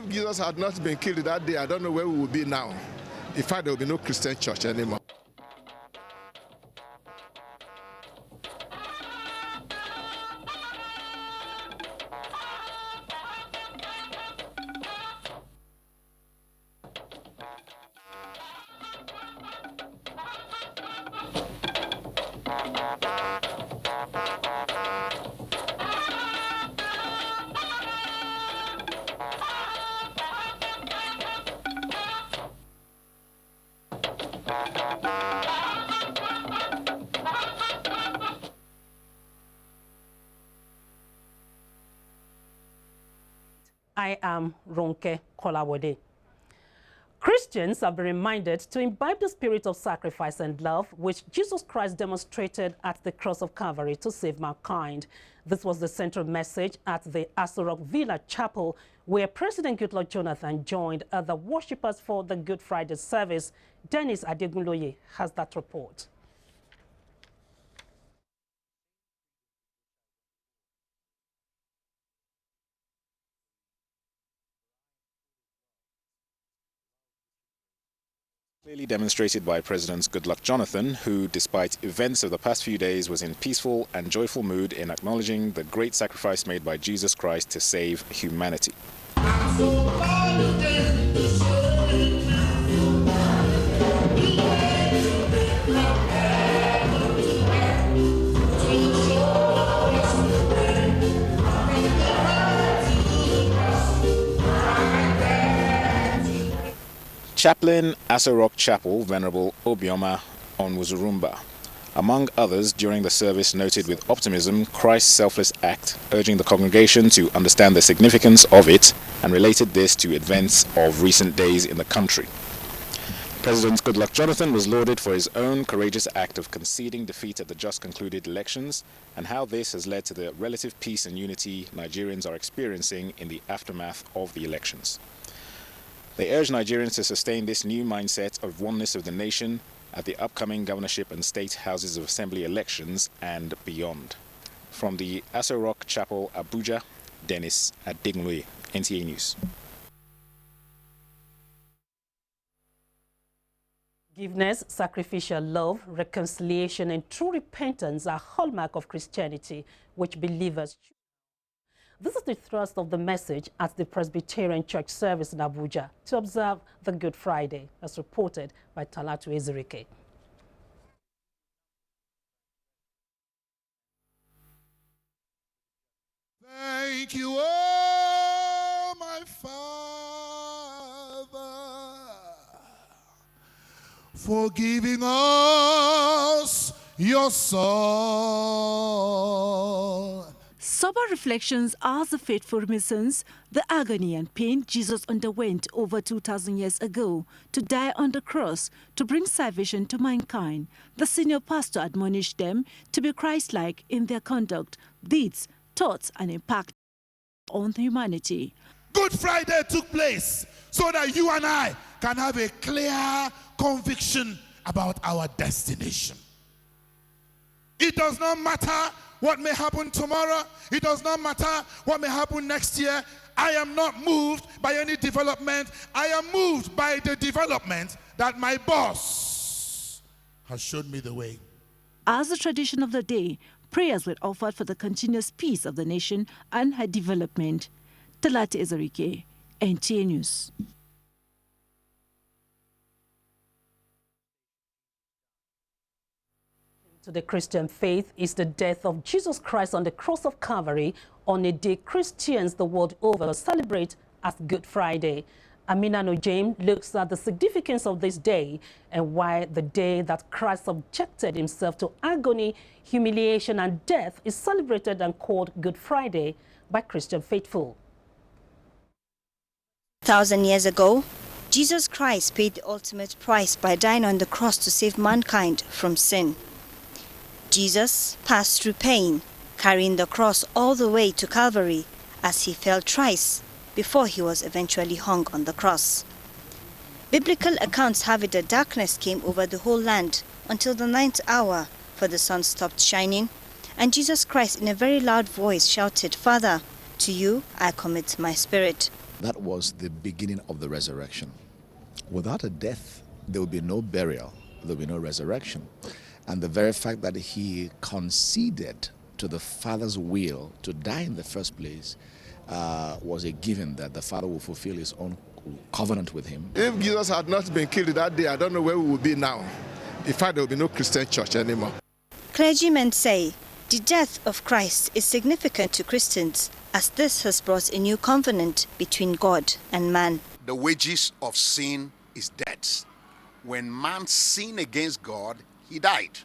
if Jesus had not been killed that day, I don't know where we would be now. In fact, there will be no Christian church anymore. I am Ronke Kolawode. Christians have been reminded to imbibe the spirit of sacrifice and love, which Jesus Christ demonstrated at the cross of Calvary to save mankind. This was the central message at the Asorok Villa Chapel, where President Goodluck Jonathan joined other worshippers for the Good Friday service. Dennis Adegunloye has that report. Clearly demonstrated by President Goodluck Jonathan, who, despite events of the past few days, was in peaceful and joyful mood in acknowledging the great sacrifice made by Jesus Christ to save humanity. Chaplain, Asorok Chapel, Venerable Obioma Onwuzurumba, among others, during the service noted with optimism Christ's selfless act, urging the congregation to understand the significance of it and related this to events of recent days in the country. President Goodluck Jonathan was lauded for his own courageous act of conceding defeat at the just concluded elections and how this has led to the relative peace and unity Nigerians are experiencing in the aftermath of the elections. They urge Nigerians to sustain this new mindset of oneness of the nation at the upcoming governorship and state houses of assembly elections and beyond. From the Asorok Chapel, Abuja, Dennis Adegunloye, NTA News. Forgiveness, sacrificial love, reconciliation, and true repentance are hallmark of Christianity, which believers choose. This is the thrust of the message at the Presbyterian Church service in Abuja to observe the Good Friday, as reported by Talatu Ezirike. Thank you, oh my Father, for giving us your Son. Sober reflections are the faithful reminiscence, the agony and pain Jesus underwent over 2,000 years ago to die on the cross to bring salvation to mankind. The senior pastor admonished them to be Christ-like in their conduct, deeds, thoughts, and impact on humanity. Good Friday took place so that you and I can have a clear conviction about our destination. It does not matter what may happen tomorrow. It does not matter what may happen next year. I am not moved by any development. I am moved by the development that my boss has showed me the way. As the tradition of the day, prayers were offered for the continuous peace of the nation and her development. Talatu Ezirike, NTA News. To the Christian faith is the death of Jesus Christ on the cross of Calvary, on a day Christians the world over celebrate as Good Friday. Amina Nojaim looks at the significance of this day and why the day that Christ subjected himself to agony, humiliation, and death is celebrated and called Good Friday by Christian faithful. 1,000 years ago, Jesus Christ paid the ultimate price by dying on the cross to save mankind from sin. Jesus passed through pain, carrying the cross all the way to Calvary as he fell thrice before he was eventually hung on the cross. Biblical accounts have it that darkness came over the whole land until the 9th hour, for the sun stopped shining, and Jesus Christ in a very loud voice shouted, "Father, to you I commit my spirit." That was the beginning of the resurrection. Without a death, there will be no burial, there will be no resurrection. And the very fact that he conceded to the Father's will to die in the first place was a given that the Father will fulfill his own covenant with him. If Jesus had not been killed that day, I don't know where we would be now. In fact, there will be no Christian church anymore. Clergymen say the death of Christ is significant to Christians, as this has brought a new covenant between God and man. The wages of sin is death. When man sinned against God, he died.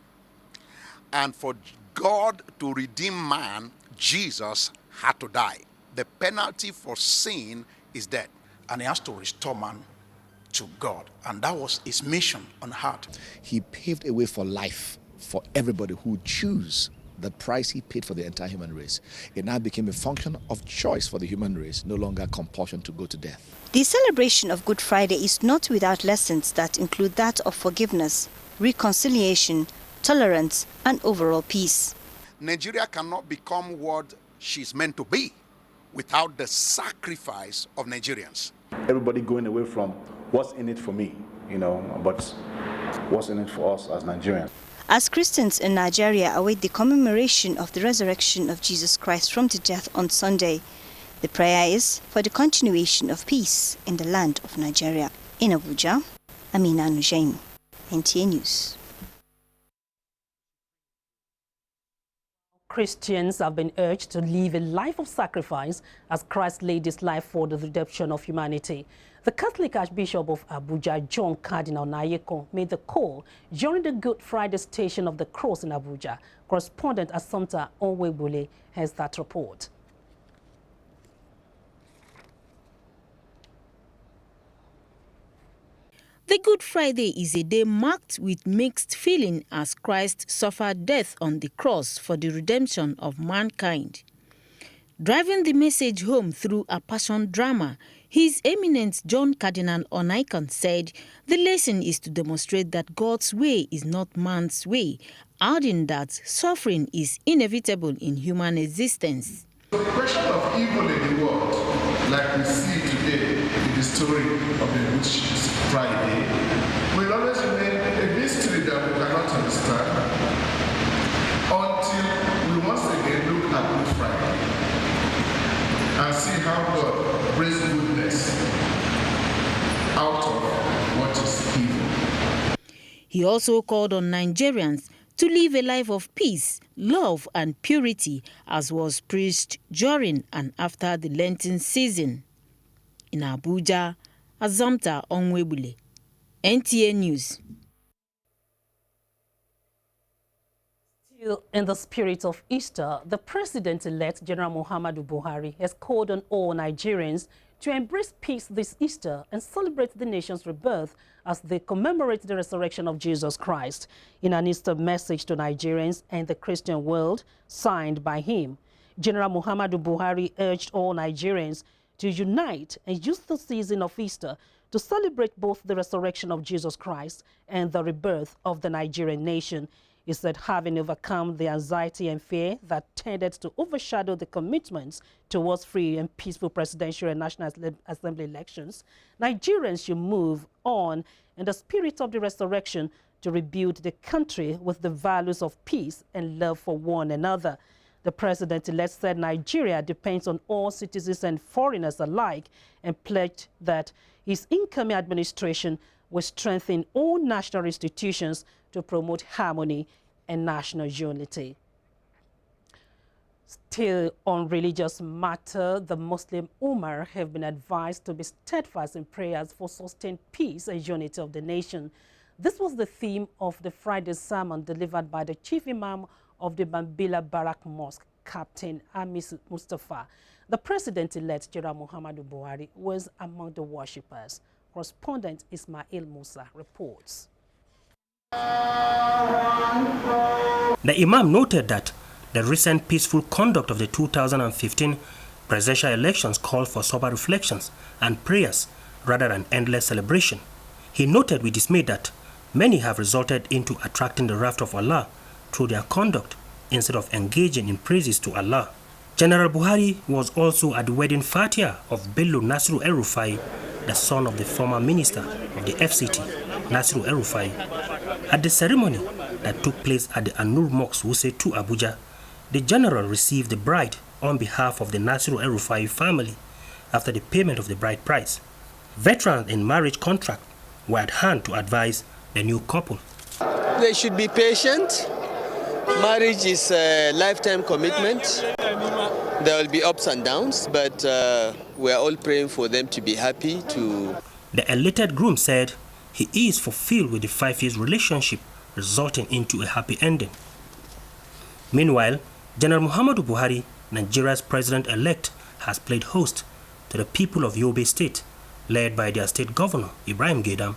And for God to redeem man, Jesus had to die. The penalty for sin is death. And he has to restore man to God. And that was his mission on earth. He paved a way for life for everybody who choose the price he paid for the entire human race. It now became a function of choice for the human race, no longer compulsion to go to death. The celebration of Good Friday is not without lessons that include that of forgiveness, reconciliation, tolerance, and overall peace. Nigeria cannot become what she's meant to be without the sacrifice of Nigerians. Everybody going away from what's in it for me, but what's in it for us as Nigerians. As Christians in Nigeria await the commemoration of the resurrection of Jesus Christ from the death on Sunday, the prayer is for the continuation of peace in the land of Nigeria. In Abuja, Amina Nujaim, NTA News. Christians have been urged to live a life of sacrifice as Christ laid his life for the redemption of humanity. The Catholic Archbishop of Abuja, John Cardinal Nayeko, made the call during the Good Friday Station of the Cross in Abuja. Correspondent Assumpta Onwebule has that report. The Good Friday is a day marked with mixed feeling as Christ suffered death on the cross for the redemption of mankind. Driving the message home through a passion drama, His Eminence John Cardinal Onaikan said the lesson is to demonstrate that God's way is not man's way, adding that suffering is inevitable in human existence. The question of evil in the world, like we see today in the story of the Good Friday, will always remain a mystery that we cannot understand until we once again look at Good Friday and see how God brings goodness out of what is evil. He also called on Nigerians to live a life of peace, love and purity, as was preached during and after the Lenten season. In Abuja, Assumpta Onwebule, NTA News. Still in the spirit of Easter, the President-elect General Muhammadu Buhari has called on all Nigerians to embrace peace this Easter and celebrate the nation's rebirth as they commemorate the resurrection of Jesus Christ. In an Easter message to Nigerians and the Christian world signed by him, General Muhammadu Buhari urged all Nigerians to unite and use the season of Easter to celebrate both the resurrection of Jesus Christ and the rebirth of the Nigerian nation. He said, having overcome the anxiety and fear that tended to overshadow the commitments towards free and peaceful presidential and National Assembly elections, Nigerians should move on in the spirit of the resurrection to rebuild the country with the values of peace and love for one another. The president-elect said Nigeria depends on all citizens and foreigners alike and pledged that his incoming administration will strengthen all national institutions to promote harmony and national unity. Still on religious matter, the Muslim Ummah have been advised to be steadfast in prayers for sustained peace and unity of the nation. This was the theme of the Friday sermon delivered by the Chief Imam of the Mambila Barak Mosque, Captain Amis Mustafa. The President-elect General Muhammadu Buhari was among the worshippers. Correspondent Ismail Musa reports. The Imam noted that the recent peaceful conduct of the 2015 presidential elections called for sober reflections and prayers rather than endless celebration. He noted with dismay that many have resulted into attracting the wrath of Allah through their conduct instead of engaging in praises to Allah. General Buhari was also at the wedding fatia of Bello Nasiru El-Rufai, the son of the former minister of the FCT, Nasiru El-Rufai. At the ceremony that took place at the Anur Mosque, Wuse 2, Abuja, the general received the bride on behalf of the Nasiru El-Rufai family after the payment of the bride price. Veterans in marriage contract were at hand to advise the new couple. They should be patient. Marriage is a lifetime commitment. There will be ups and downs, but we are all praying for them to be happy. The elated groom said he is fulfilled with the 5 years relationship resulting into a happy ending. Meanwhile, General Muhammadu Buhari, Nigeria's president-elect, has played host to the people of Yobe State, led by their state governor, Ibrahim Gaidam.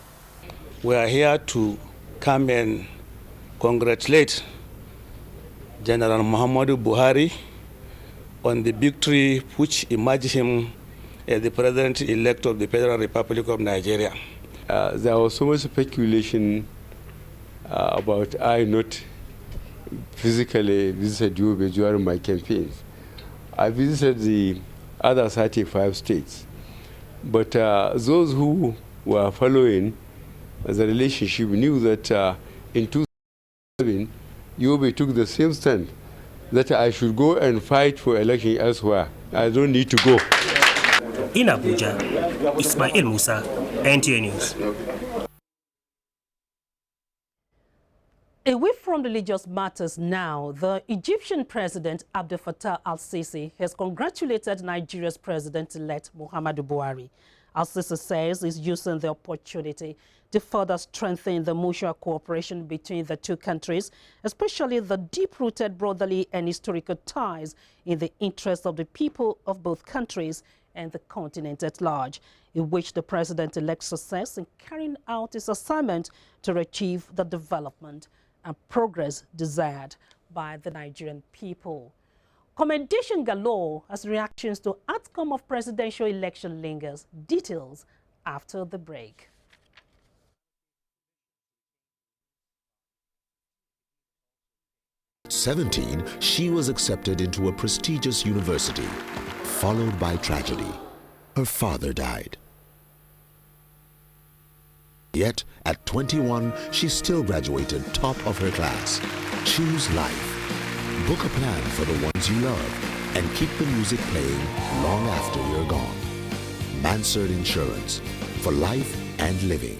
We are here to come and congratulate General Muhammadu Buhari on the victory which emerged him as the president-elect of the Federal Republic of Nigeria. There was so much speculation about I not physically visited Yobe during my campaigns. I visited the other 35 states. But those who were following the relationship knew that in 2007, Yobe took the same stand that I should go and fight for election elsewhere. I don't need to go. In Abuja, Ismail Musa, NTA News. Away from religious matters now, the Egyptian President Abdel Fattah al-Sisi has congratulated Nigeria's President-elect Muhammadu Buhari. Al-Sisi says he's using the opportunity to further strengthen the mutual cooperation between the two countries, especially the deep-rooted brotherly and historical ties in the interest of the people of both countries and the continent at large, in which the president-elect's success in carrying out his assignment to achieve the development and progress desired by the Nigerian people. Commendation galore as reactions to outcome of presidential election lingers. Details after the break. At 17, she was accepted into a prestigious university, followed by tragedy. Her father died. Yet, at 21, she still graduated top of her class. Choose life. Book a plan for the ones you love and keep the music playing long after you're gone. Mansard Insurance, for life and living.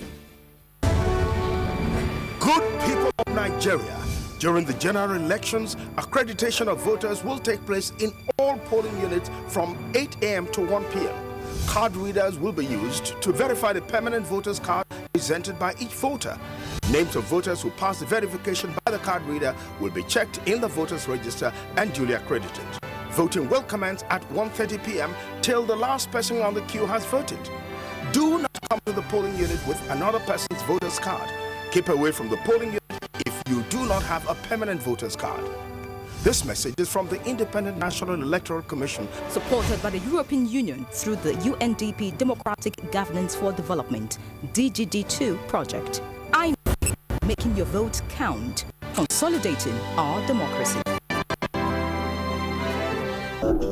Good people of Nigeria, during the general elections, accreditation of voters will take place in all polling units from 8 a.m. to 1 p.m. Card readers will be used to verify the permanent voter's card presented by each voter. Names of voters who pass the verification by the card reader will be checked in the voters register and duly accredited. Voting will commence at 1:30 p.m. till the last person on the queue has voted. Do not come to the polling unit with another person's voter's card. Keep away from the polling unit if you do not have a permanent voter's card. This message is from the Independent National Electoral Commission, supported by the European Union through the UNDP Democratic Governance for Development DGD2 project. I'm making your vote count, consolidating our democracy.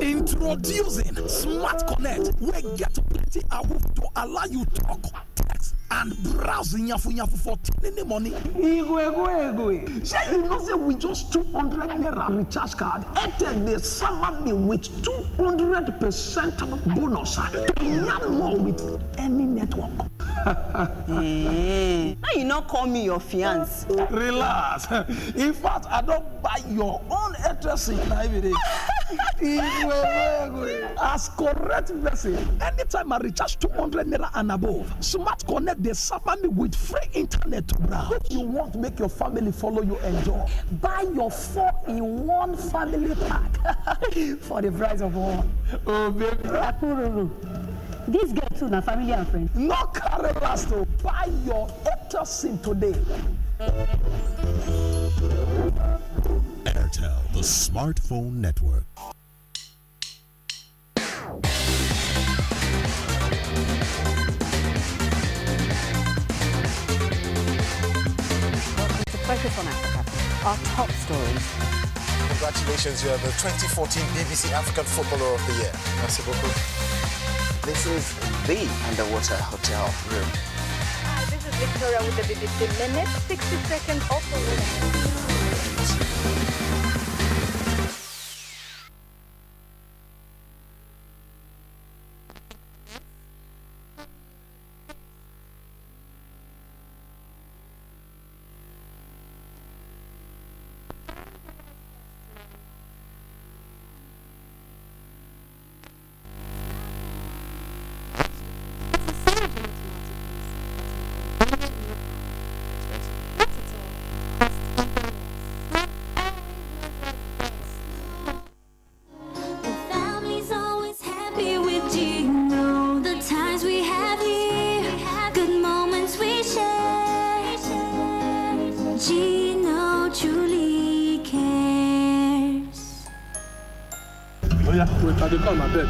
Introducing Smart Connect, we get plenty awoof to allow you talk, text, and browse nyafu for tiny money. Say you know say with just 200 naira recharge card, Airtel they summer me with 200% bonus to yarn more with any network. Now you not call me your fiance. Relax. In fact, I don't buy your own Airtel SIM every day. As correct message. Anytime I recharge 200 naira and above, Smart Connect they suffer me with free internet to browse. If you want to make your family follow you enjoy, buy your 4-in-1 family pack for the price of one. Oh baby. This girl too, na family and friends. No carry last to buy your Airtel SIM today. Airtel, the smartphone network. Welcome to Focus on Africa. Our top stories. Congratulations, you're the 2014 BBC African Footballer of the Year. Merci beaucoup. This is the underwater hotel room. Hi, this is Victoria with the BBC Minute. 60 seconds of the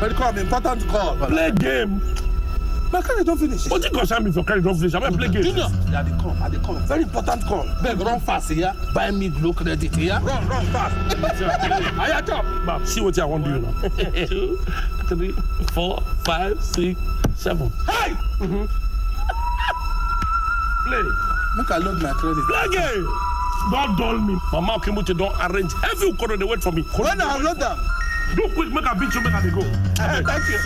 Very call, important call. Play game. My carry don't finish. What you concern me for carry don't finish? I'm going to play game. Junior. Yeah, they come. Very important call. Beg, run fast here. Buy me glow credit here. Run fast. I top. But see what I want to do now. 2, 3, 4, 5, 6, 7. Hey! Play. Make I load my credit. Play game. Don't dull me. Mama Kimuche don't arrange. Every corner they wait for me. When I load them. Do quick, make a beat you, make a go. Thank you.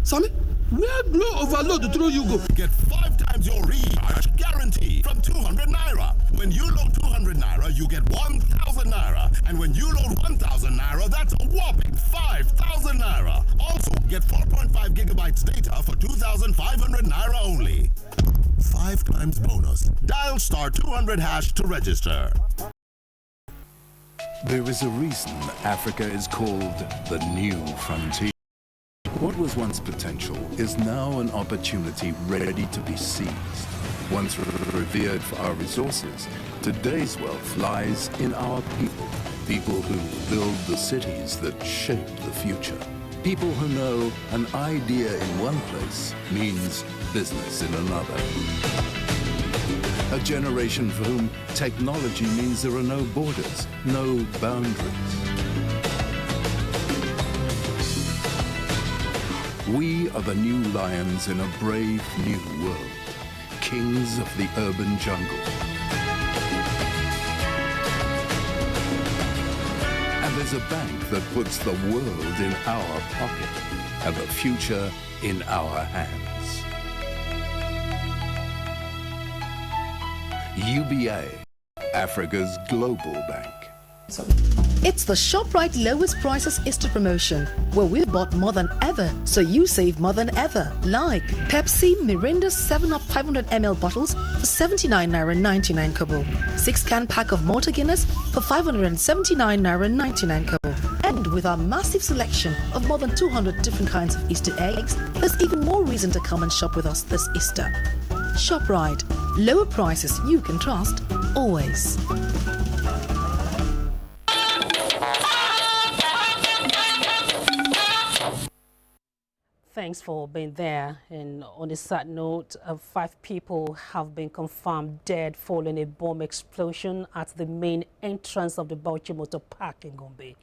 Sammy, where glow overload through you go? Get 5 times your recharge guarantee from 200 Naira. When you load 200 Naira, you get 1,000 Naira. And when you load 1,000 Naira, that's a whopping 5,000 Naira. Also, get 4.5 gigabytes data for 2,500 Naira only. 5 times bonus. Dial *200# to register. There is a reason Africa is called the new frontier. What was once potential is now an opportunity ready to be seized. Once revered for our resources, today's wealth lies in our people. People who build the cities that shape the future. People who know an idea in one place means business in another. A generation for whom technology means there are no borders, no boundaries. We are the new lions in a brave new world, kings of the urban jungle. And there's a bank that puts the world in our pocket and the future in our hands. UBA, Africa's global bank. It's the ShopRite Lowest Prices Easter promotion, where we've bought more than ever, so you save more than ever. Like Pepsi, Mirinda 7-Up 500 ml bottles for 79 Naira 99 kobo. 6-can pack of Malta Guinness for 579 Naira 99 kobo. And with our massive selection of more than 200 different kinds of Easter eggs, there's even more reason to come and shop with us this Easter. ShopRite, lower prices you can trust, always. Thanks for being there. And on a sad note, 5 people have been confirmed dead following a bomb explosion at the main entrance of the Bauchi Motor Park in Gombe.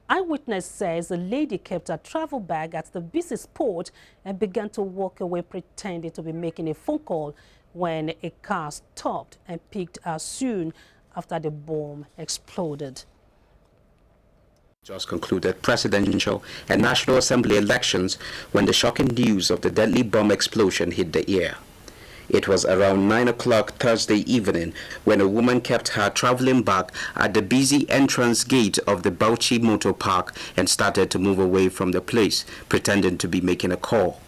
Eyewitness says a lady kept her travel bag at the busy spot and began to walk away pretending to be making a phone call when a car stopped and picked her soon after the bomb exploded. Just concluded presidential and National Assembly elections when the shocking news of the deadly bomb explosion hit the ear. It was around 9 o'clock Thursday evening when a woman kept her traveling bag at the busy entrance gate of the Bauchi Motor Park and started to move away from the place, pretending to be making a call.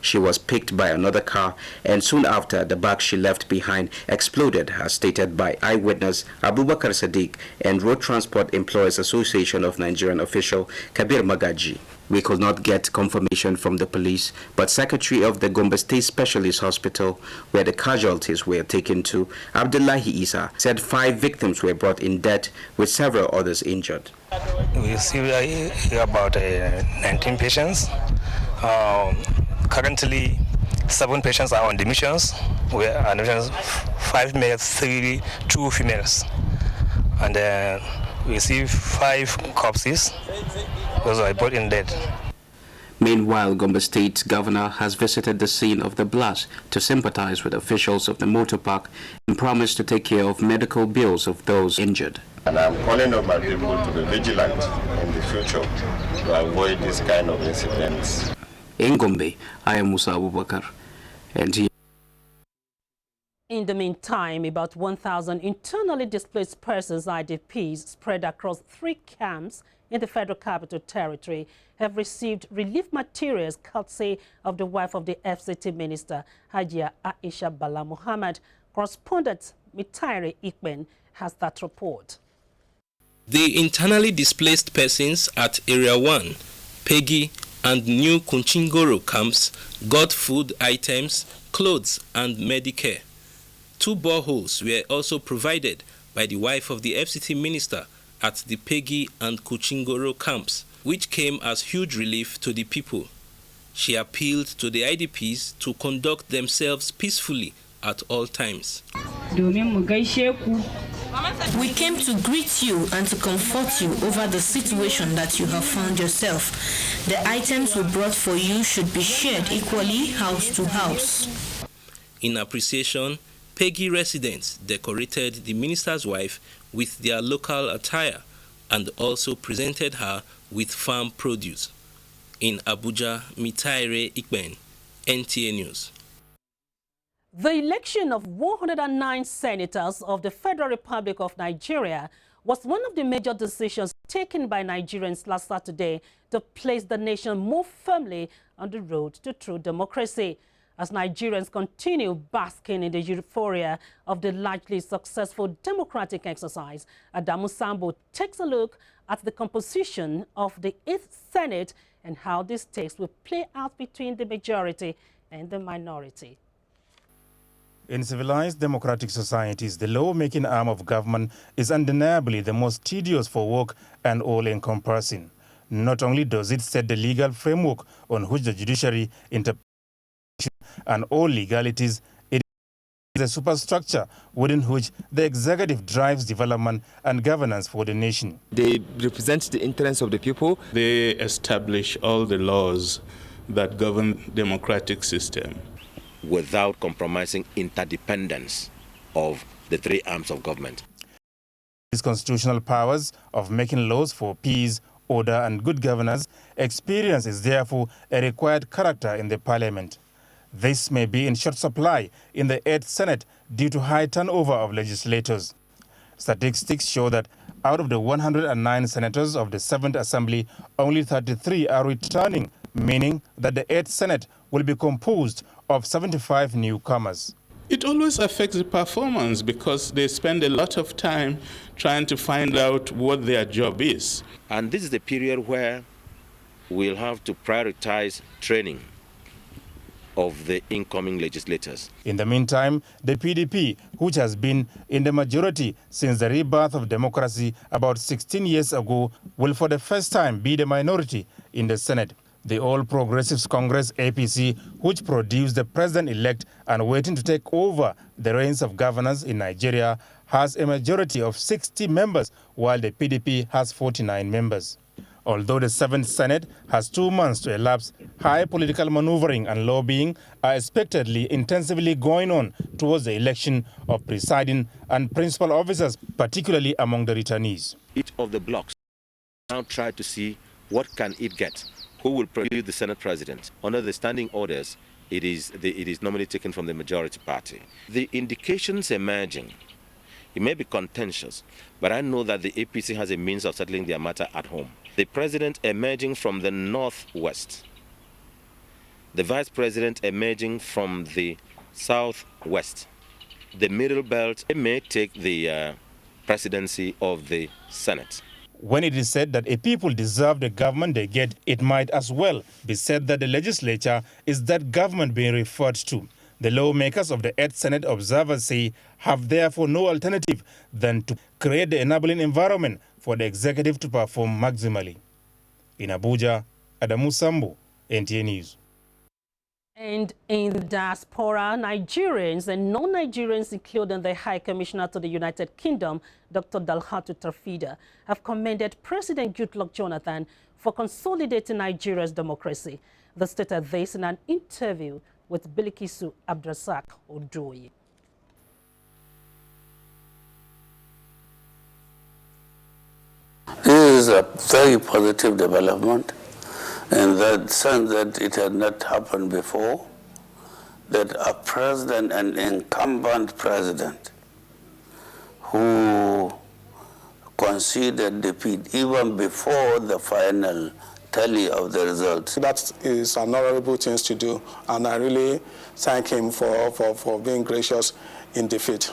She was picked by another car, and soon after, the bag she left behind exploded, as stated by eyewitness Abubakar Sadiq and Road Transport Employees Association of Nigerian official Kabir Magaji. We could not get confirmation from the police, but Secretary of the Gombe State Specialist Hospital, where the casualties were taken to, Abdullahi Isa, said 5 victims were brought in dead, with several others injured. We see here about 19 patients. Currently, 7 patients are on admissions, we are 5 males, 2 females, and we see 5 corpses. Those are both in dead. Meanwhile, Gombe State Governor has visited the scene of the blast to sympathize with officials of the motor park and promised to take care of medical bills of those injured. And I'm calling on my people to be vigilant in the future to avoid this kind of incidents. In Gombe, I am Musa Abubakar, NTA. In the meantime, about 1,000 internally displaced persons, IDPs, spread across 3 camps in the Federal Capital Territory have received relief materials courtesy of the wife of the FCT Minister, Hajia Aisha Bala Muhammad. Correspondent Mitaire Ikben has that report. The internally displaced persons at Area 1, P.M.B, and New Kunchingoro camps got food items, clothes, and Medicare. 2 boreholes were also provided by the wife of the FCT Minister at the P.M.B and Kuchingoro camps, which came as huge relief to the people. She appealed to the IDPs to conduct themselves peacefully at all times. We came to greet you and to comfort you over the situation that you have found yourself. The items we brought for you should be shared equally house to house. In appreciation, P.M.B residents decorated the minister's wife with their local attire and also presented her with farm produce. In Abuja, Mitaire Ikben, NTA News. The election of 109 senators of the Federal Republic of Nigeria was one of the major decisions taken by Nigerians last Saturday to place the nation more firmly on the road to true democracy. As Nigerians continue basking in the euphoria of the largely successful democratic exercise, Adamu Sambo takes a look at the composition of the 8th Senate and how this takes will play out between the majority and the minority. In civilized democratic societies, the law-making arm of government is undeniably the most tedious for work and all-encompassing. Not only does it set the legal framework on which the judiciary interprets and all legalities, it is a superstructure within which the executive drives development and governance for the nation. They represent the interests of the people. They establish all the laws that govern democratic system without compromising interdependence of the 3 arms of government. These constitutional powers of making laws for peace, order and good governance experience is therefore a required character in the parliament. This may be in short supply in the 8th Senate due to high turnover of legislators. Statistics show that out of the 109 senators of the 7th Assembly, only 33 are returning, meaning that the 8th Senate will be composed of 75 newcomers. It always affects the performance because they spend a lot of time trying to find out what their job is. And this is the period where we'll have to prioritize training of the incoming legislators. In the meantime, the PDP, which has been in the majority since the rebirth of democracy about 16 years ago, will for the first time be the minority in the Senate. The All Progressives Congress APC, which produced the president-elect and waiting to take over the reins of governance in Nigeria, has a majority of 60 members, while the PDP has 49 members. Although the 7th Senate has 2 months to elapse, high political maneuvering and lobbying are expectedly intensively going on towards the election of presiding and principal officers, particularly among the returnees. Each of the blocks now try to see what can it get. Who will produce the Senate president? Under the standing orders, it is normally taken from the majority party. The indications emerging, it may be contentious, but I know that the APC has a means of settling their matter at home. The president emerging from the northwest, the vice president emerging from the southwest, the middle belt may take the presidency of the Senate. When it is said that a people deserve the government they get, it might as well be said that the legislature is that government being referred to. The lawmakers of the 8th Senate, observers say, have therefore no alternative than to create the enabling environment for the executive to perform maximally. In Abuja, Adamu Sambo, NTA News. And in the diaspora, Nigerians and non-Nigerians, including the High Commissioner to the United Kingdom, Dr. Dalhatu Tafida, have commended President Goodluck Jonathan for consolidating Nigeria's democracy. They stated this in an interview with Bilikisu Abdrasak Odoye. This is a very positive development, in the sense that it had not happened before, that a president, an incumbent president, who conceded defeat even before the final tally of the results. That is an honorable thing to do, and I really thank him for being gracious in defeat.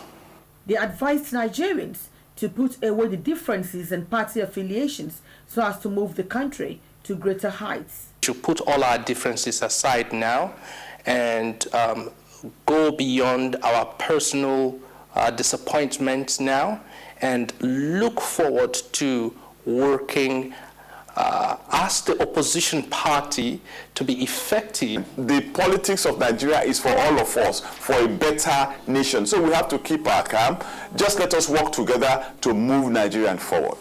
They advised Nigerians to put away the differences and party affiliations so as to move the country to greater heights. To put all our differences aside now and go beyond our personal disappointments now and look forward to working as the opposition party to be effective. The politics of Nigeria is for all of us, for a better nation. So we have to keep our calm. Just let us work together to move Nigeria forward.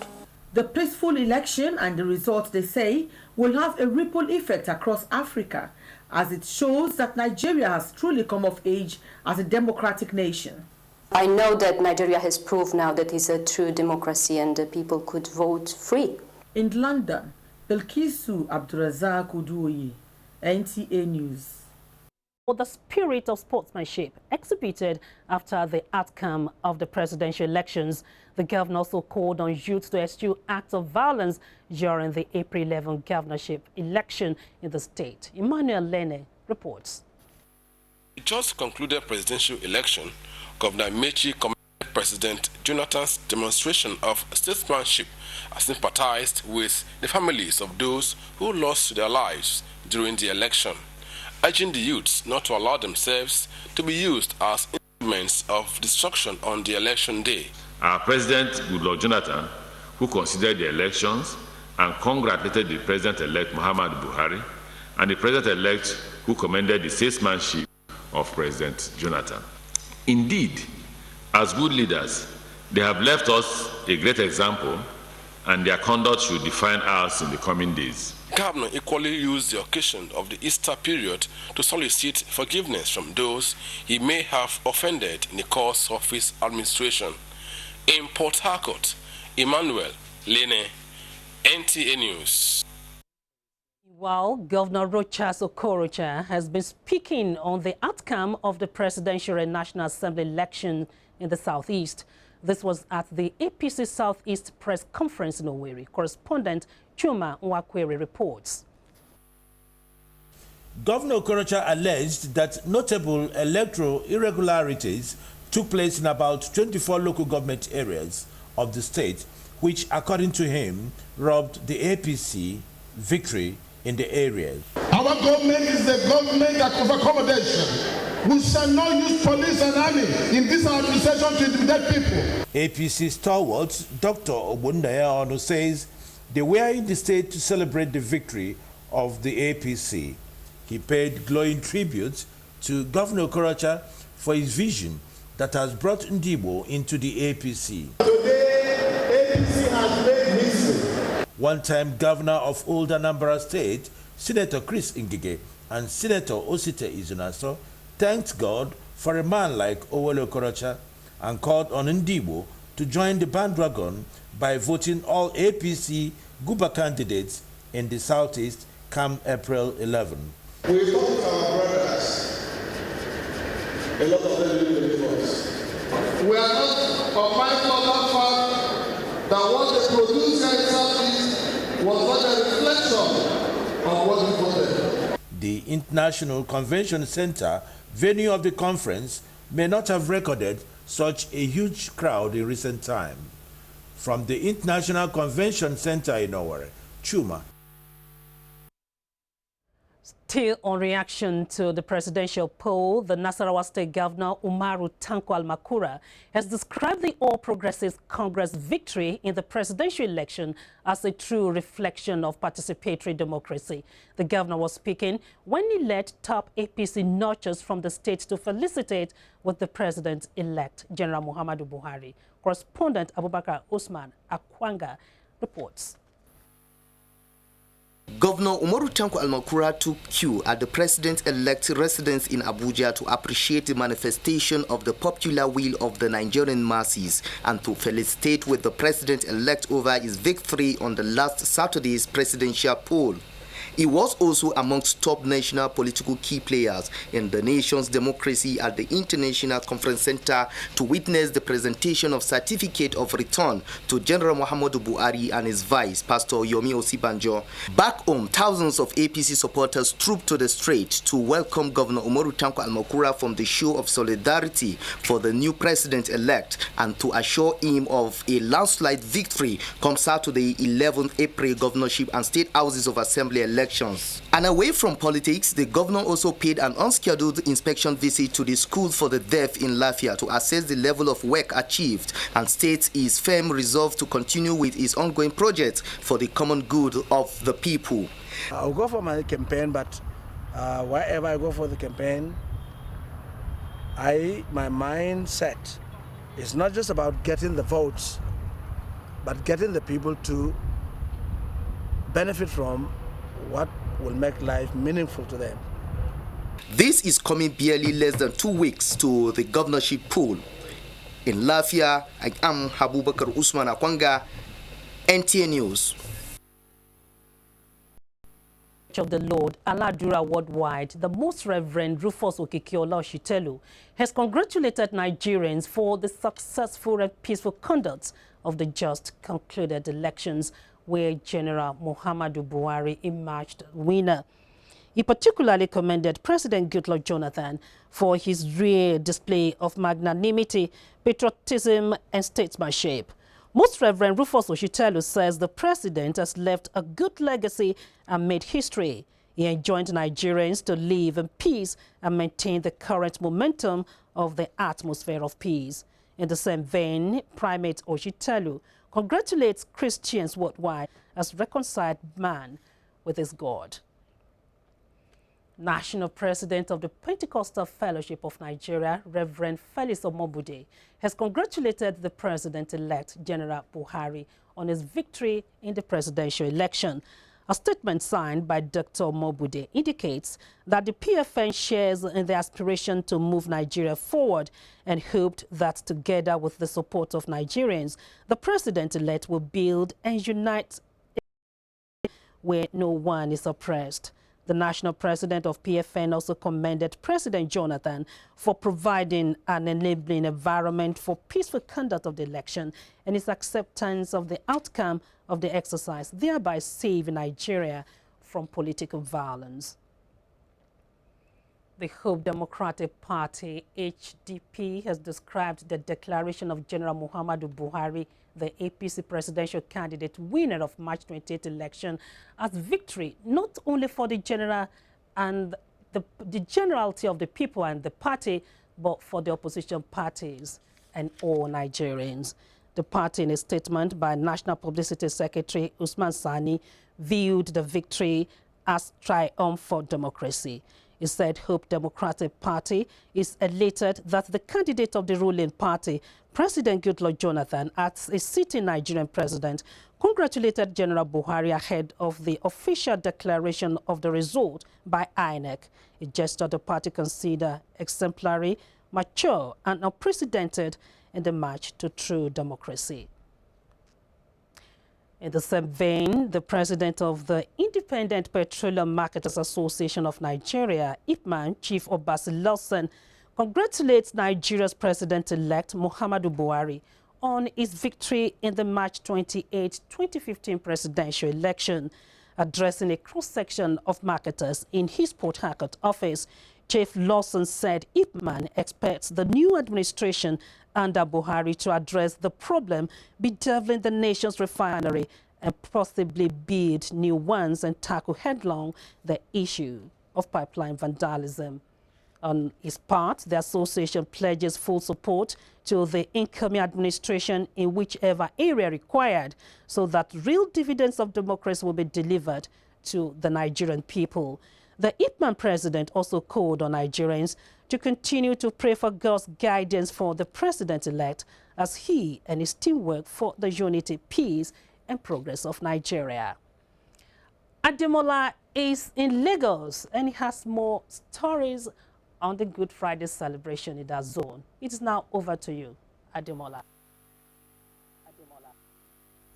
The peaceful election and the results, they say, will have a ripple effect across Africa, as it shows that Nigeria has truly come of age as a democratic nation. I know that Nigeria has proved now that it's a true democracy and people could vote free. In London, Bilkisu Abdurazak Odoye, NTA News. For the spirit of sportsmanship exhibited after the outcome of the presidential elections, the governor also called on youth to eschew acts of violence during the April 11 governorship election in the state. Emmanuel Lene reports. The just concluded presidential election, Governor Mechi commended President Jonathan's demonstration of statesmanship and sympathized with the families of those who lost their lives during the election, urging the youths not to allow themselves to be used as instruments of destruction on the election day. Our President Goodluck Jonathan, who considered the elections and congratulated the President-elect Muhammadu Buhari, and the President-elect who commended the statesmanship of President Jonathan. Indeed, as good leaders, they have left us a great example, and their conduct should define us in the coming days. Governor equally used the occasion of the Easter period to solicit forgiveness from those he may have offended in the course of his administration. In Port Harcourt, Emmanuel Lene, NTA News. While Governor Rochas Okorocha has been speaking on the outcome of the presidential and National Assembly election in the Southeast. This was at the APC Southeast press conference in Owerri. Correspondent Chuma Nwakwere reports. Governor Okorocha alleged that notable electoral irregularities took place in about 24 local government areas of the state, which, according to him, robbed the APC victory in the area. Our government is the government of accommodation. We shall not use police and army in this administration to intimidate people. APC stalwart Dr. Obundaya Ono says they were in the state to celebrate the victory of the APC. He paid glowing tribute to Governor Okorocha for his vision that has brought Ndibo into the APC. Today, APC has made history. One-time governor of Old Anambra State, Senator Chris Ngige and Senator Osite Izunaso thanked God for a man like Owole Okorocha and called on Ndibo to join the bandwagon by voting all APC Guba candidates in the Southeast come April 11. We want our brothers, a lot of them live in us. We are not mindful of that fact that what they produced here in Southeast was not a reflection of what we voted. The International Convention Center, venue of the conference, may not have recorded such a huge crowd in recent time. From the International Convention Center in Owerri, Chuma. Still on reaction to the presidential poll, the Nasarawa State Governor Umaru Tanko Almakura has described the All Progressives Congress victory in the presidential election as a true reflection of participatory democracy. The governor was speaking when he led top APC notchers from the state to felicitate with the president-elect, General Muhammadu Buhari. Correspondent Abubakar Usman Akwanga reports. Governor Umaru Tanko Almakura took cue at the president-elect residence in Abuja to appreciate the manifestation of the popular will of the Nigerian masses and to felicitate with the president-elect over his victory on the last Saturday's presidential poll. He was also amongst top national political key players in the nation's democracy at the International Conference Center to witness the presentation of certificate of return to General Muhammadu Buhari and his vice, Pastor Yomi Osibanjo. Back home, thousands of APC supporters trooped to the street to welcome Governor Umaru Tanko Almakura from the show of solidarity for the new president-elect and to assure him of a landslide victory come Saturday, 11th April governorship and state houses of assembly elections. And away from politics, the governor also paid an unscheduled inspection visit to the school for the deaf in Lafia to assess the level of work achieved and states his firm resolved to continue with his ongoing projects for the common good of the people. I'll go for my campaign, but wherever I go for the campaign, my mindset is not just about getting the votes, but getting the people to benefit from what will make life meaningful to them. This is coming barely less than 2 weeks to the governorship poll. In Lafia, I am Abubakar Usman Akwanga, NTA News. Of the Lord, Aladura Worldwide, the Most Reverend Rufus Okikiola Oshitelu has congratulated Nigerians for the successful and peaceful conduct of the just concluded elections, where General Muhammadu Buhari emerged winner. He particularly commended President Goodluck Jonathan for his rare display of magnanimity, patriotism, and statesmanship. Most Reverend Rufus Oshitelu says the president has left a good legacy and made history. He enjoined Nigerians to live in peace and maintain the current momentum of the atmosphere of peace. In the same vein, Primate Oshitelu congratulates Christians worldwide as reconciled man with his God. National President of the Pentecostal Fellowship of Nigeria, Reverend Felix Omobude, has congratulated the President-elect General Buhari on his victory in the presidential election. A statement signed by Dr. Omobude indicates that the PFN shares in the aspiration to move Nigeria forward and hoped that together with the support of Nigerians, the president-elect will build and unite where no one is oppressed. The national president of PFN also commended President Jonathan for providing an enabling environment for peaceful conduct of the election and his acceptance of the outcome of the exercise, thereby saving Nigeria from political violence. The Hope Democratic Party, HDP, has described the declaration of General Muhammadu Buhari, the APC presidential candidate winner of March 28th election, as victory not only for the general and the generality of the people and the party, but for the opposition parties and all Nigerians. The party, in a statement by National Publicity Secretary Usman Sani, viewed the victory as triumph for democracy. He said Hope Democratic Party is elated that the candidate of the ruling party, President Goodluck Jonathan, as a sitting Nigerian president, congratulated General Buhari ahead of the official declaration of the result by INEC, a gesture the party consider exemplary, mature, and unprecedented in the march to true democracy. In the same vein, the president of the Independent Petroleum Marketers Association of Nigeria, IPMAN, Chief Obasi Lawson, congratulates Nigeria's president-elect Muhammadu Buhari on his victory in the March 28, 2015 presidential election. Addressing a cross-section of marketers in his Port Harcourt office, Chief Lawson said IPMAN expects the new administration under Buhari to address the problem bedeviling the nation's refinery and possibly build new ones and tackle headlong the issue. of pipeline vandalism. On its part, the association pledges full support to the incoming administration in whichever area required so that real dividends of democracy will be delivered to the Nigerian people. The P.M.B president also called on Nigerians to continue to pray for God's guidance for the president-elect as he and his team work for the unity, peace, and progress of Nigeria. Ademola is in Lagos and he has more stories on the Good Friday celebration in that zone. It's now over to you, Ademola.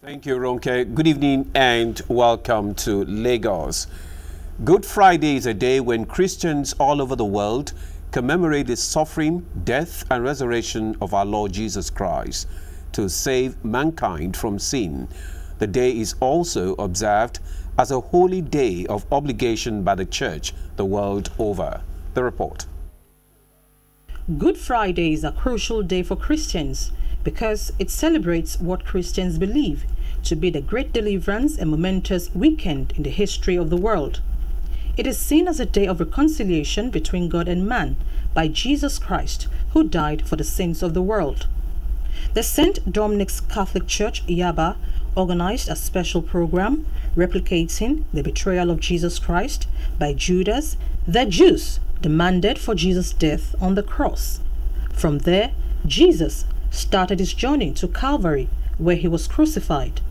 Thank you, Ronke. Good evening and welcome to Lagos. Good Friday is a day when Christians all over the world commemorate the suffering, death, and resurrection of our Lord Jesus Christ to save mankind from sin. The day is also observed as a holy day of obligation by the Church the world over. The report. Good Friday is a crucial day for Christians because it celebrates what Christians believe to be the great deliverance and momentous weekend in the history of the world. It is seen as a day of reconciliation between God and man by Jesus Christ, who died for the sins of the world. The St. Dominic's Catholic Church, Yaba, organized a special program replicating the betrayal of Jesus Christ by Judas. The Jews demanded for Jesus' death on the cross. From there, Jesus started his journey to Calvary, where he was crucified.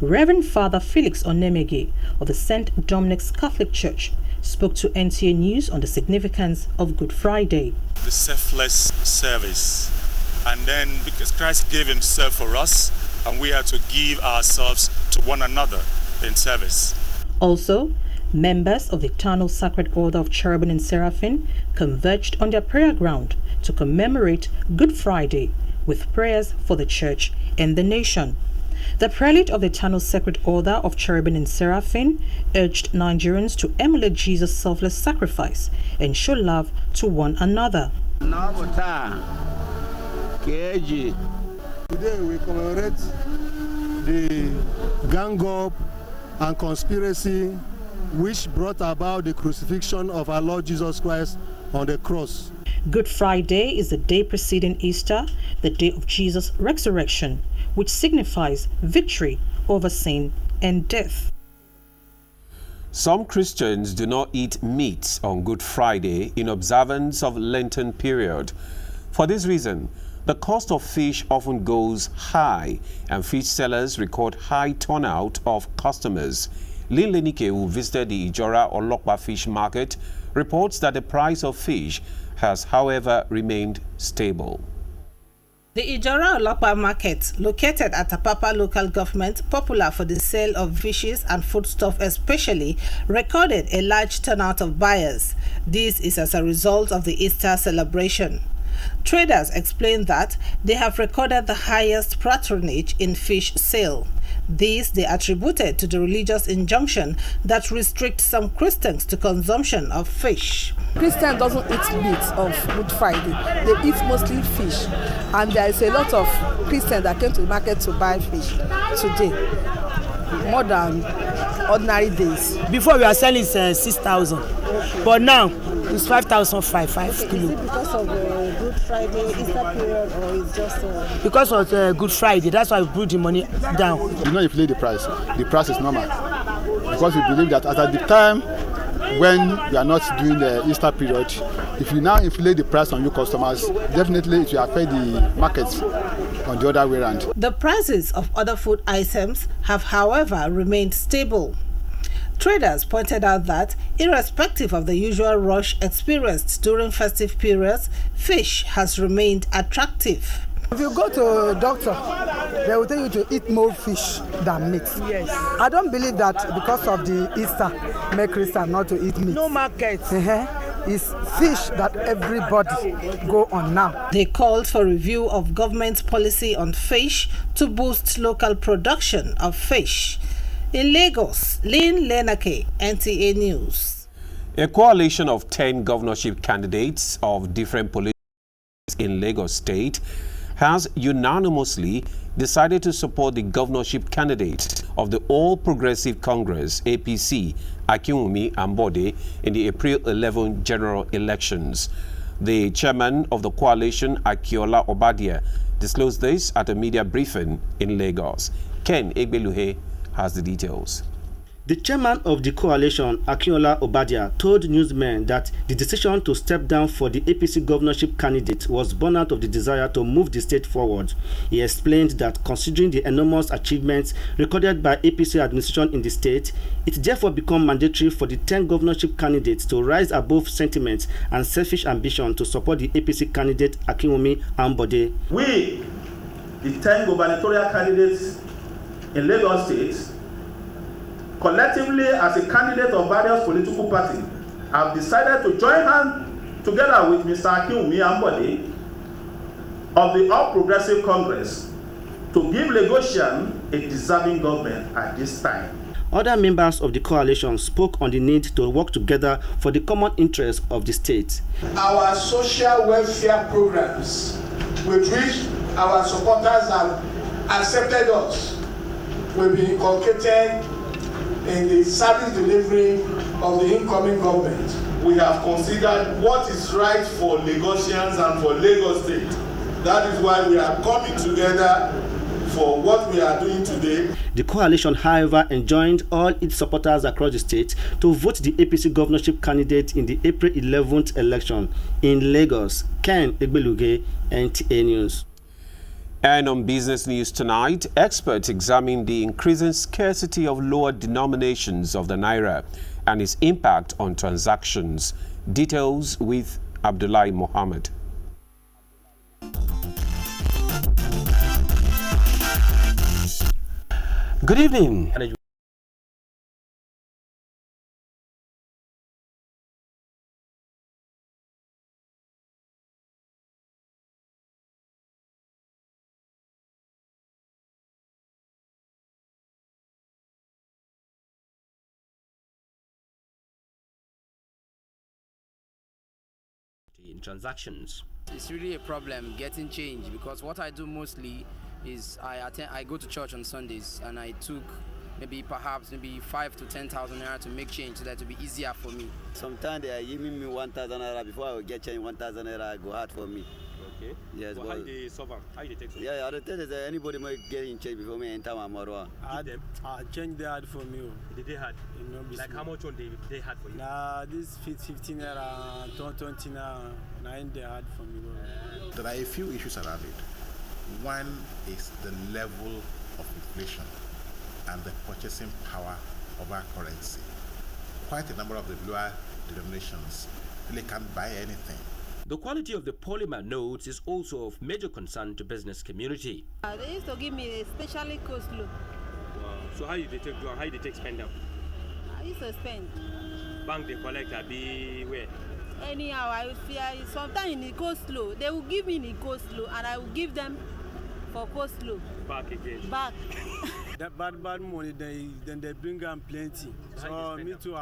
Reverend Father Felix Onemege of the St. Dominic's Catholic Church spoke to NTA News on the significance of Good Friday. The selfless service. And then because Christ gave himself for us, and we are to give ourselves to one another in service. Also, members of the Eternal Sacred Order of Cherubim and Seraphim converged on their prayer ground to commemorate Good Friday with prayers for the Church and the nation. The prelate of the Eternal Sacred Order of Cherubim and Seraphim urged Nigerians to emulate Jesus' selfless sacrifice and show love to one another. Today we commemorate the gang up and conspiracy which brought about the crucifixion of our Lord Jesus Christ on the cross. Good Friday is the day preceding Easter, the day of Jesus' resurrection, which signifies victory over sin and death. Some Christians do not eat meat on Good Friday in observance of Lenten period. For this reason, the cost of fish often goes high and fish sellers record high turnout of customers. Lynn Lenike, who visited the Ijora Olokpa fish market, reports that the price of fish has, however, remained stable. The Ijora Olokpa market, located at Apapa local government, popular for the sale of fishes and foodstuff especially, recorded a large turnout of buyers. This is as a result of the Easter celebration. Traders explain that they have recorded the highest patronage in fish sale. This they attributed to the religious injunction that restricts some Christians to consumption of fish. Christian doesn't eat meat on Good Friday. They eat mostly fish. And there is a lot of Christians that came to the market to buy fish today, more than ordinary days. Before we are selling 6,000, but now it's 5,500 5 kilo. Is it because of Good Friday, Easter period, or is just because of Good Friday? That's why we put the money down. You know, inflate the price is normal because we believe that at the time when we are not doing the Easter period, if you now inflate the price on your customers, definitely it will affect the markets on the other way around. The prices of other food items have, however, remained stable. Traders pointed out that, irrespective of the usual rush experienced during festive periods, fish has remained attractive. If you go to a doctor, they will tell you to eat more fish than meat. Yes. I don't believe that because of the Easter make Christians not to eat meat. No market. It's fish that everybody go on now. They called for review of government policy on fish to boost local production of fish. In Lagos, Lynn Lenake, NTA News. A coalition of 10 governorship candidates of different political parties in Lagos State has unanimously decided to support the governorship candidate of the All Progressive Congress, APC, Akinwumi Ambode, in the April 11 general elections. The chairman of the coalition, Akiola Obadia, disclosed this at a media briefing in Lagos. Ken Egbeluhe has the details. The chairman of the coalition, Akinola Obadia, told newsmen that the decision to step down for the APC governorship candidate was born out of the desire to move the state forward. He explained that considering the enormous achievements recorded by APC administration in the state, it therefore became mandatory for the 10 governorship candidates to rise above sentiments and selfish ambition to support the APC candidate Akinwumi Ambode. We, the 10 gubernatorial candidates in Lagos State, collectively as a candidate of various political parties, have decided to join hands together with Mr. Akinwumi Ambode of the All Progressive Congress to give Lagosian a deserving government at this time. Other members of the coalition spoke on the need to work together for the common interest of the state. Our social welfare programs with which our supporters have accepted us will be inculcated in the service delivery of the incoming government. We have considered what is right for Lagosians and for Lagos State. That is why we are coming together for what we are doing today. The coalition, however, enjoined all its supporters across the state to vote the APC governorship candidate in the April 11th election in Lagos. Ken Egbeluge, NTA News. And on business news tonight, experts examine the increasing scarcity of lower denominations of the Naira and its impact on transactions. Details with Abdullahi Mohammed. Good evening. In transactions. It's really a problem getting change because what I do mostly is I go to church on Sundays and I took perhaps 5 to 10,000 naira to make change so that it will be easier for me. Sometimes they are giving me 1,000 naira before I will get change. 1,000 naira go hard for me. Okay. Yes, but how they solve them? How they take some? Yeah, the thing is that anybody might get in change before me enter my marwa. Change they hard for me. They hard. Like how much one they hard for you? Nah, this 15 naira, 20 naira, 9 they hard for me. There are a few issues around it. One is the level of inflation and the purchasing power of our currency. Quite a number of the lower denominations really can't buy anything. The quality of the polymer notes is also of major concern to business community. They used to give me a specially coleslaw. Wow. So how you take do? How you take spend them? I used to spend. Bank they collect be where? Anyhow, I would fear sometimes in the coleslaw. They will give me in the coleslaw and I will give them for coleslaw. Back again. Back. That bad money then they bring them plenty. So me too.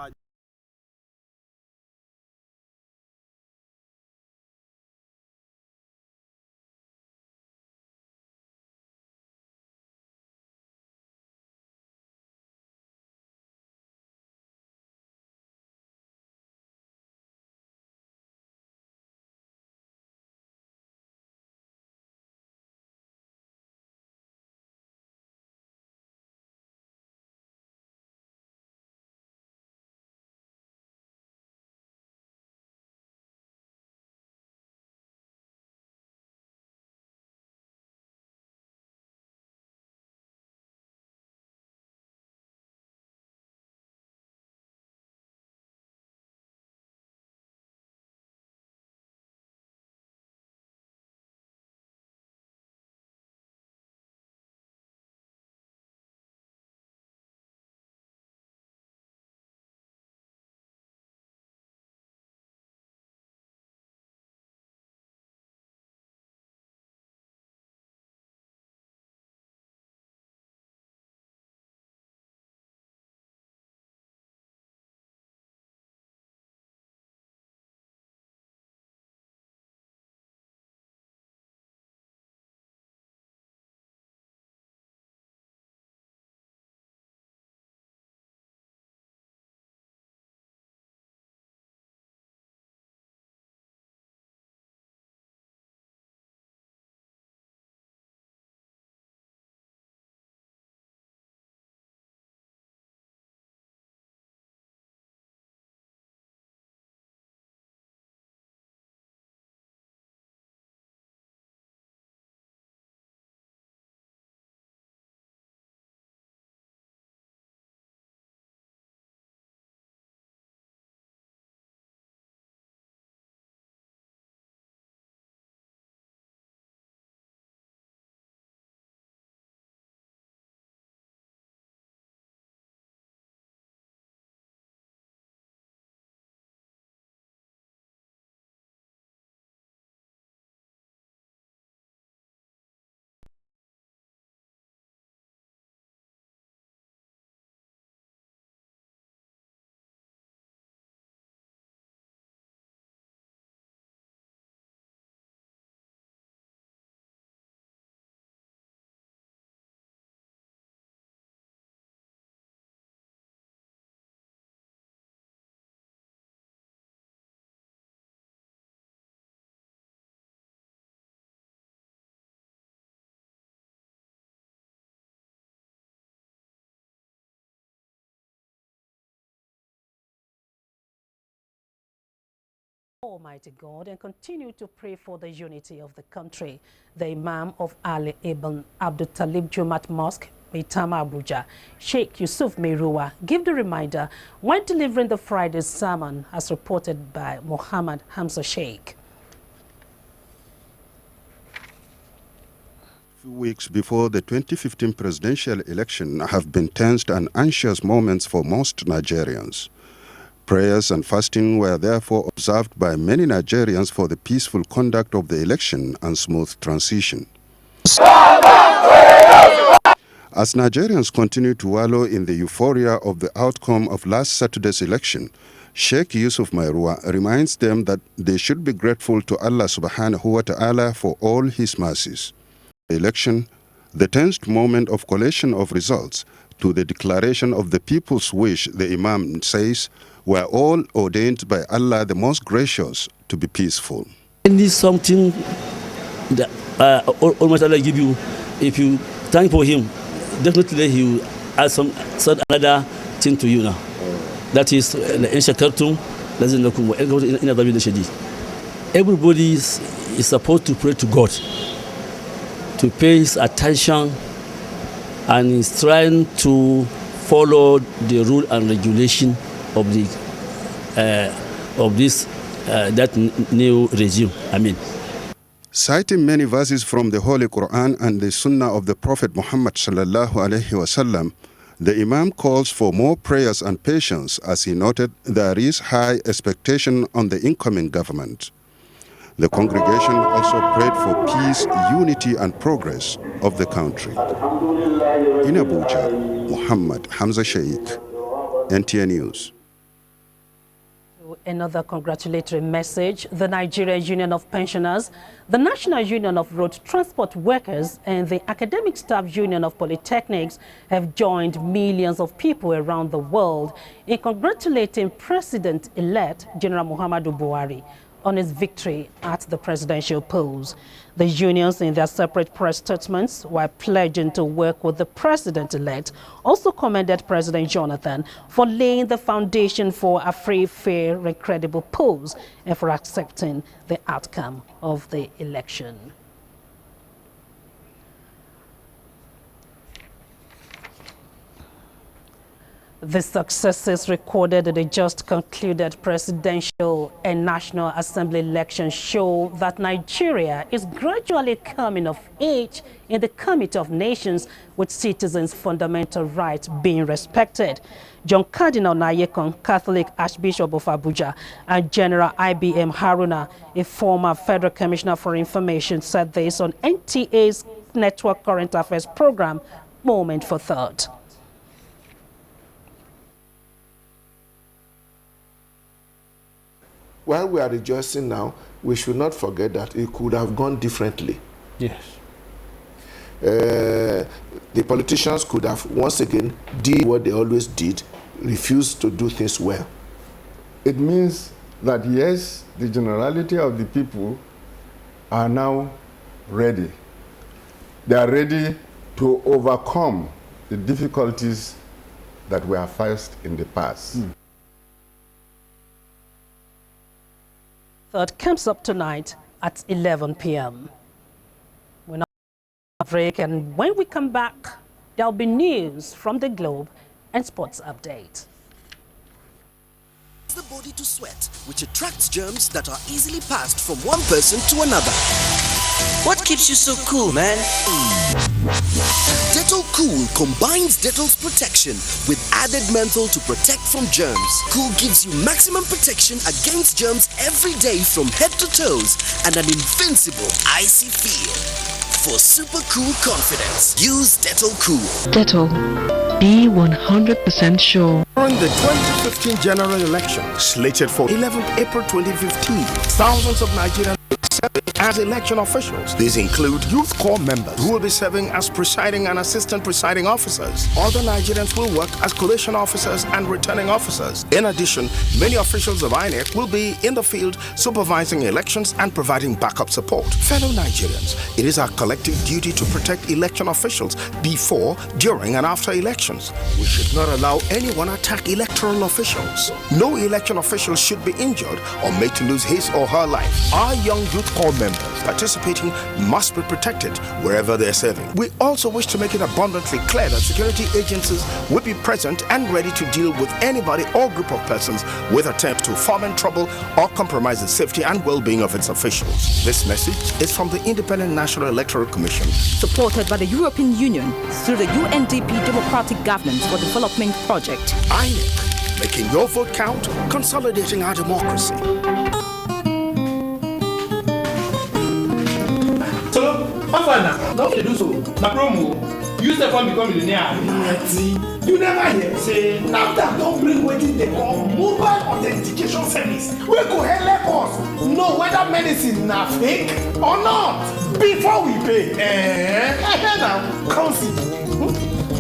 Almighty God and continue to pray for the unity of the country. The Imam of Ali Ibn Abdul Talib Jumat Mosque, Maitama Abuja, Sheikh Yusuf Meruwa, gave the reminder when delivering the Friday's sermon, as reported by Muhammad Hamza Sheikh. Few weeks before the 2015 presidential election have been tense and anxious moments for most Nigerians. Prayers and fasting were therefore observed by many Nigerians for the peaceful conduct of the election and smooth transition. As Nigerians continue to wallow in the euphoria of the outcome of last Saturday's election, Sheikh Yusuf Mairua reminds them that they should be grateful to Allah subhanahu wa ta'ala for all his mercies. The election, the tense moment of collation of results, to the declaration of the people's wish, the Imam says, were all ordained by Allah the most gracious to be peaceful. It is something that Almighty Allah give you. If you thank for him, definitely he will add another thing to you now. That is, everybody is supposed to pray to God, to pay his attention, and is trying to follow the rule and regulation of the that new regime. Citing many verses from the Holy Quran and the Sunnah of the Prophet Muhammad sallallahu alaihi wasallam, the Imam calls for more prayers and patience, as he noted there is high expectation on the incoming government. The congregation also prayed for peace, unity, and progress of the country. In Abuja, Muhammad Hamza Sheikh, NTA News. Another congratulatory message. The Nigeria Union of Pensioners, the National Union of Road Transport Workers, and the Academic Staff Union of Polytechnics have joined millions of people around the world in congratulating President-elect General Muhammadu Buhari on his victory at the presidential polls. The unions, in their separate press statements, while pledging to work with the president-elect, also commended President Jonathan for laying the foundation for a free, fair, and credible polls and for accepting the outcome of the election. The successes recorded in the just concluded presidential and National Assembly elections show that Nigeria is gradually coming of age in the Committee of Nations, with citizens' fundamental rights being respected. John Cardinal Nayekon, Catholic Archbishop of Abuja, and General IBM Haruna, a former Federal Commissioner for Information, said this on NTA's Network Current Affairs program, Moment for Thought. While we are rejoicing now, we should not forget that it could have gone differently. Yes. The politicians could have once again did what they always did, refused to do things well. It means that yes, the generality of the people are now ready. They are ready to overcome the difficulties that were faced in the past. Third comes up tonight at 11 p.m. We're now on break, and when we come back, there'll be news from the globe and sports update. The body to sweat, which attracts germs that are easily passed from one person to another. What keeps you so cool, man? Dettol Cool combines Dettol's protection with added menthol to protect from germs. Cool gives you maximum protection against germs every day from head to toes and an invincible icy feel. For super cool confidence, use Dettol Cool. Dettol. Be 100% sure. During the 2015 general election, slated for 11th April 2015, thousands of Nigerians as election officials. These include youth corps members who will be serving as presiding and assistant presiding officers. Other Nigerians will work as collation officers and returning officers. In addition, many officials of INEC will be in the field supervising elections and providing backup support. Fellow Nigerians, it is our collective duty to protect election officials before, during, and after elections. We should not allow anyone attack electoral officials. No election official should be injured or made to lose his or her life. Our young youth corps members participating must be protected wherever they are serving. We also wish to make it abundantly clear that security agencies will be present and ready to deal with anybody or group of persons with attempt to foment trouble or compromise the safety and well-being of its officials. This message is from the Independent National Electoral Commission, supported by the European Union through the UNDP Democratic Governance for Development Project. INEC, making your vote count, consolidating our democracy. So, Afana, not to do so. Na promo. You step on become millionaire. You never hear say NAFDAC don't bring wetin they call mobile authentication service. We go help us know whether medicine na fake or not before we pay. Now, come see.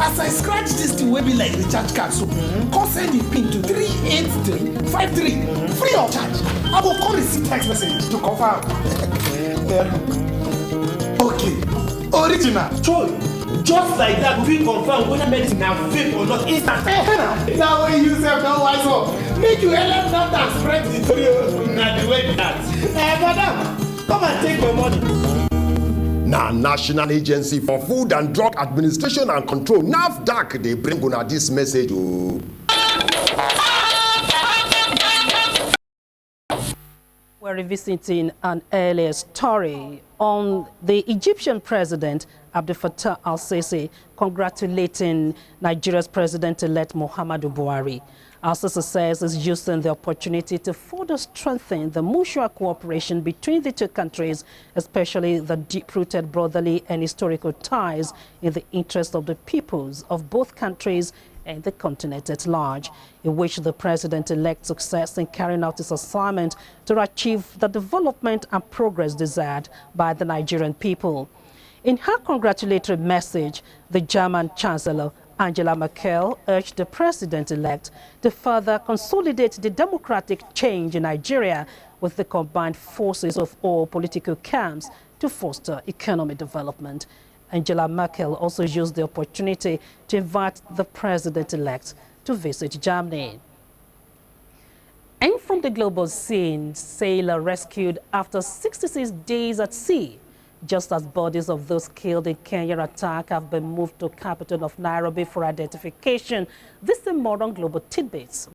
As I scratch this thing wey be like recharge card so, come send the pin to 38353 free of charge. I will call receive text message to confirm. Okay, original. Troy. Just like that, we confirm whether medicine is fake or not instant. Now when you say no wise up, make you help not and spread the truth. Now the way that. Madam, come and take your money. Now, National Agency for Food and Drug Administration and Control, NAFDAC, they bring on this message. Oh. We're revisiting an earlier story on the Egyptian president, Abdel Fattah al-Sisi, congratulating Nigeria's president-elect Muhammadu Buhari. Al-Sisi says he's using the opportunity to further strengthen the mutual cooperation between the two countries, especially the deep-rooted brotherly and historical ties in the interest of the peoples of both countries and the continent at large. He wished the president-elect success in carrying out his assignment to achieve the development and progress desired by the Nigerian people. In her congratulatory message, the German Chancellor Angela Merkel urged the president-elect to further consolidate the democratic change in Nigeria with the combined forces of all political camps to foster economic development. Angela Merkel also used the opportunity to invite the president-elect to visit Germany. And from the global scene, sailor rescued after 66 days at sea. Just as bodies of those killed in Kenyan attack have been moved to capital of Nairobi for identification. This and more on Global Tidbits.